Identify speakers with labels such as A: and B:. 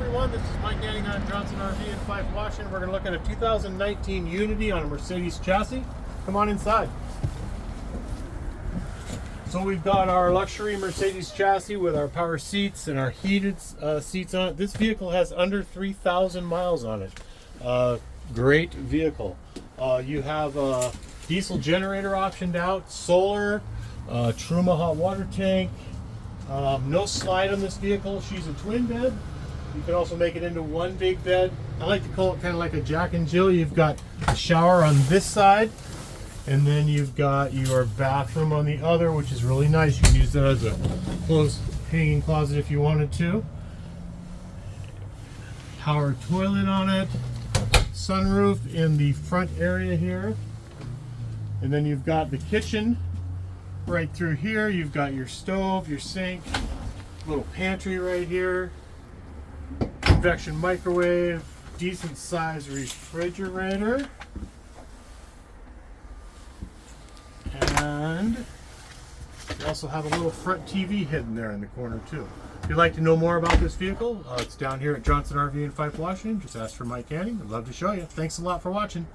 A: everyone, this is Mike Manning on Johnson RV in Fife, Washington. We're going to look at a 2019 Unity on a Mercedes chassis. Come on inside. So we've got our luxury Mercedes chassis with our power seats and our heated seats on it. This vehicle has under 3,000 miles on it. Great vehicle. You have a diesel generator optioned out, solar, Truma hot water tank. No slide on this vehicle. She's a twin bed. You can also make it into one big bed. I like to call it kind of like a Jack and Jill. You've got a shower on this side, and then you've got your bathroom on the other, which is really nice. You can use that as a closed hanging closet if you wanted to. Power toilet on it. Sunroof in the front area here. And then you've got the kitchen right through here. You've got your stove, your sink, little pantry right here, convection microwave, decent sized refrigerator, and you also have a little front TV hidden there in the corner too. If you'd like to know more about this vehicle, it's down here at Johnson RV in Fife, Washington. Just ask for Mike Manning. I'd love to show you. Thanks a lot for watching.